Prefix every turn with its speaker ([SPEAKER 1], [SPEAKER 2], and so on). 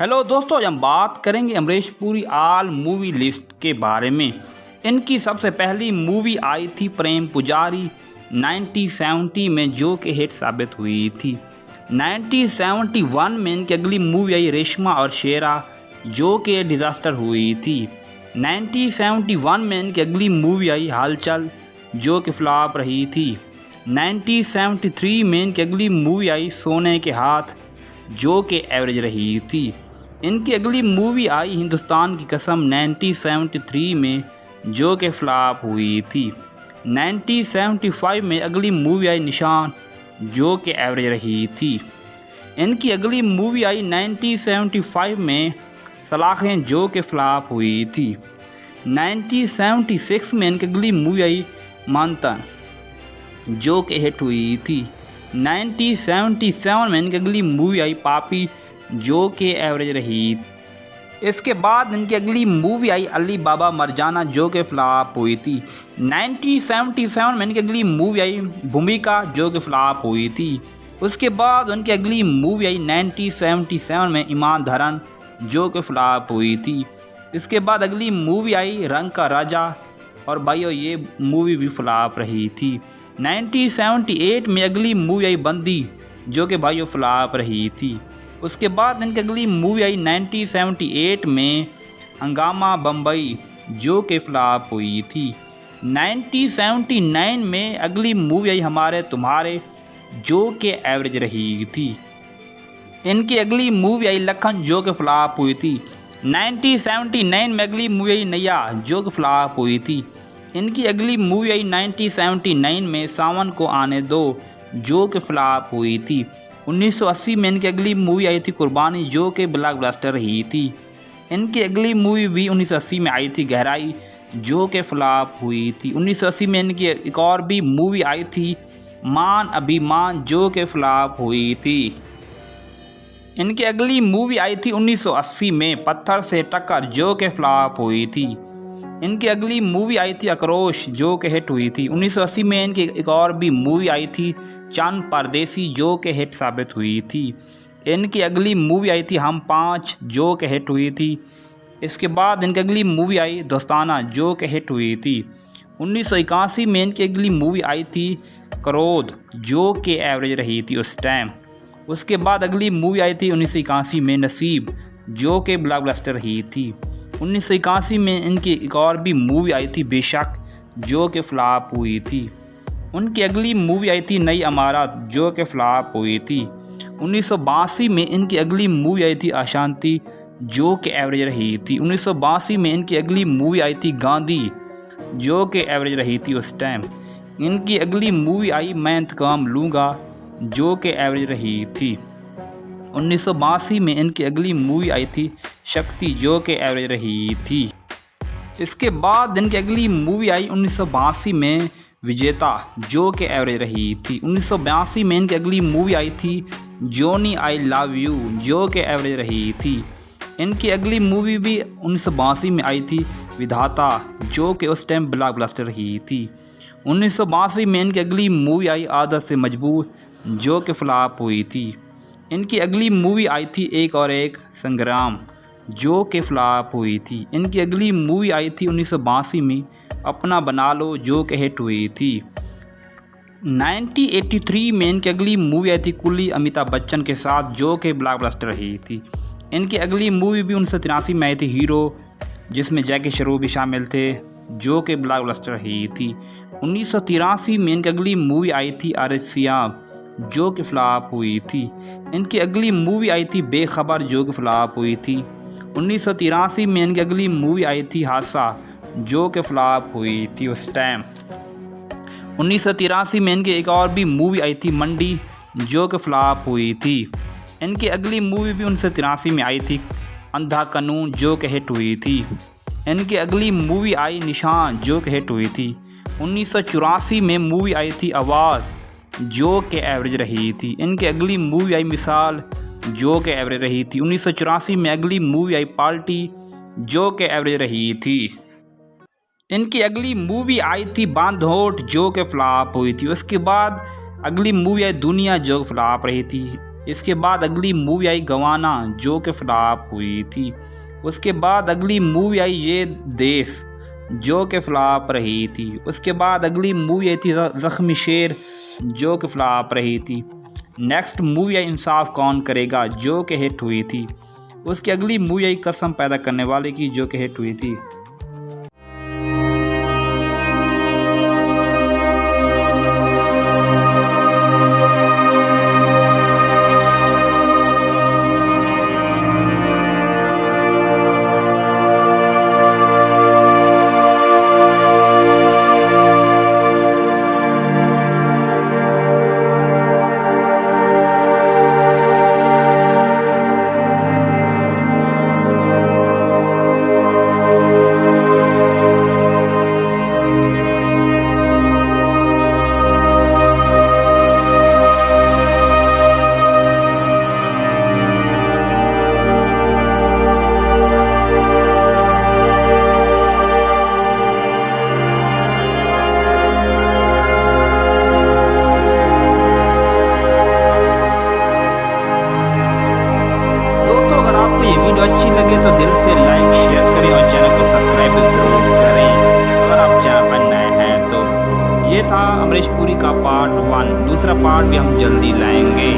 [SPEAKER 1] Hello दोस्तों, आज हम बात करेंगे अमरीश पुरी आल मूवी लिस्ट के बारे में। इनकी सबसे पहली मूवी आई थी प्रेम पुजारी 1970 में, जो कि हिट साबित हुई थी। 1971 में इनकी अगली मूवी आई रेशमा और शेरा, जो कि डिज़ास्टर हुई थी। 1971 में इनकी अगली मूवी आई हलचल, जो कि फ्लॉप रही थी। 1973 में इनकी अगली मूवी आई सोने के हाथ, जो कि एवरेज रही थी। इनकी अगली मूवी आई हिंदुस्तान की कसम 1973 में, जो कि फ्लॉप हुई थी। 1975 में अगली मूवी आई निशान, जो कि एवरेज रही थी। इनकी अगली मूवी आई 1975 में सलाखें, जो कि फ्लॉप हुई थी। 1976 में इनकी अगली मूवी आई मंथन, जो कि हिट हुई थी। 1977 में इनकी अगली मूवी आई पापी, जो कि एवरेज रही। इसके बाद इनकी अगली मूवी आई अली बाबा मरजाना, जो कि फ्लॉप हुई थी। 1977 में इनकी अगली मूवी आई भूमिका, जो कि फ्लॉप हुई थी। उसके बाद उनकी अगली मूवी आई 1977 में ईमान धरन, जो कि फ्लॉप हुई थी। इसके बाद अगली मूवी आई रंग का राजा, और भाइयों ये मूवी भी फ्लॉप रही थी। 1978 में अगली मूवी आई बंदी, जो कि भाइयों फ्लॉप रही थी। उसके बाद इनकी अगली मूवी आई 1978 में हंगामा बम्बई, जो कि फ्लॉप हुई थी। 1979 में अगली मूवी आई हमारे तुम्हारे, जो कि एवरेज रही थी। इनकी अगली मूवी आई लखन, जो कि फ्लॉप हुई थी। 1979 में अगली मूवी आई नैया, जो कि फ्लॉप हुई थी। इनकी अगली मूवी आई 1979 में सावन को आने दो, जो कि फ्लॉप हुई थी। 1980 में इनकी अगली मूवी आई थी कुर्बानी, जो कि ब्लॉकबस्टर रही थी। इनकी अगली मूवी भी 1980 में आई थी गहराई, जो कि फ्लॉप हुई थी। 1980 में इनकी एक और भी मूवी आई थी मान अभिमान, जो कि फ्लॉप हुई थी। इनकी अगली मूवी आई थी 1980 में पत्थर से टक्कर, जो कि फ्लॉप हुई थी। इनकी अगली मूवी आई थी आक्रोश, जो कि हिट हुई थी। 1980 में इनकी एक और भी मूवी आई थी चंद परदेसी, जो कि हिट साबित हुई थी। इनकी अगली मूवी आई थी हम पाँच, जो कि हिट हुई थी। इसके बाद इनकी अगली मूवी आई दोस्ताना, जो कि हिट हुई थी। 1981 में इनकी अगली मूवी आई थी क्रोध, जो कि एवरेज रही थी उस टाइम। उसके बाद अगली मूवी आई थी 1981 में नसीब, जो कि ब्लॉकबस्टर रही थी। 1981 में इनकी एक और भी मूवी आई थी बेशक, जो कि फ्लॉप हुई थी। उनकी अगली मूवी आई थी नई अमारत, जो कि फ्लॉप हुई थी। 1982 में इनकी अगली मूवी आई थी अशांति, जो कि एवरेज रही थी। 1982 में इनकी अगली मूवी आई थी गांधी, जो कि एवरेज रही थी उस टाइम। इनकी अगली मूवी आई मैं इंतकाम लूँगा, जो कि एवरेज रही थी। 1982 में इनकी अगली मूवी आई थी शक्ति, जो कि एवरेज रही थी। इसके बाद इनकी अगली मूवी आई 1982 में विजेता, जो कि एवरेज रही थी। 1982 में इनकी अगली मूवी आई थी जोनी आई लव यू, जो कि एवरेज रही थी। इनकी अगली मूवी भी 1982 में आई थी विधाता, जो कि उस टाइम ब्लॉकबस्टर रही थी। 1982 में इनकी अगली मूवी आई आदत से मजबूर, जो कि फ्लॉप हुई थी। इनकी अगली मूवी आई थी एक और एक संग्राम, जो कि फ्लॉप हुई थी। इनकी अगली मूवी आई थी 1982 में अपना बना लो, जो कि हिट हुई थी। 1983 में इनकी अगली मूवी आई थी कुली अमिताभ बच्चन के साथ, जो कि ब्लॉकबस्टर रही थी। इनकी अगली मूवी भी 1983 में आई थी हीरो, जिसमें जैकी श्रॉफ भी शामिल थे, जो कि ब्लॉकबस्टर रही थी। 1983 में इनकी अगली मूवी आई थी आरिसियाब, जो कि फ्लॉप हुई थी। इनकी अगली मूवी आई थी बेखबर, जो कि फ्लॉप हुई थी। 1983 में इनकी अगली मूवी आई थी हादसा, जो कि फ्लॉप हुई थी उस टाइम। 1983 में इनकी एक और भी मूवी आई थी मंडी, जो कि फ्लॉप हुई थी। इनकी अगली मूवी भी 1983 में आई थी अंधा कानून, जो कि हिट हुई थी। इनकी अगली मूवी आई निशान, जो कि हिट हुई थी। 1984 में मूवी आई थी आवाज़, जो कि एवरेज रही थी। इनकी अगली मूवी आई मिसाल, जो कि एवरेज रही थी। 1984 में अगली मूवी आई पार्टी, जो कि एवरेज रही थी। इनकी अगली मूवी आई थी बांध होठ, जो कि फ्लॉप हुई थी। उसके बाद अगली मूवी आई दुनिया, जो फ्लॉप रही थी। इसके बाद अगली मूवी आई गवाना जो कि फ्लॉप हुई थी। उसके बाद अगली मूवी आई ये देश जो कि फ्लॉप रही थी। उसके बाद अगली मूवी आई थी ज़ख्मी शेर जो कि फ्लॉप रही थी। नेक्स्ट मूवी आई इंसाफ कौन करेगा जो कि हिट हुई थी। उसकी अगली मूवी आई कसम पैदा करने वाले की जो कि हिट हुई थी। अगर आपको ये वीडियो अच्छी लगे तो दिल से लाइक शेयर करें और चैनल को सब्सक्राइब जरूर करें अगर आप चैनल पर नए हैं तो। ये था अमरीश पुरी का पार्ट 1। दूसरा पार्ट भी हम जल्दी लाएंगे।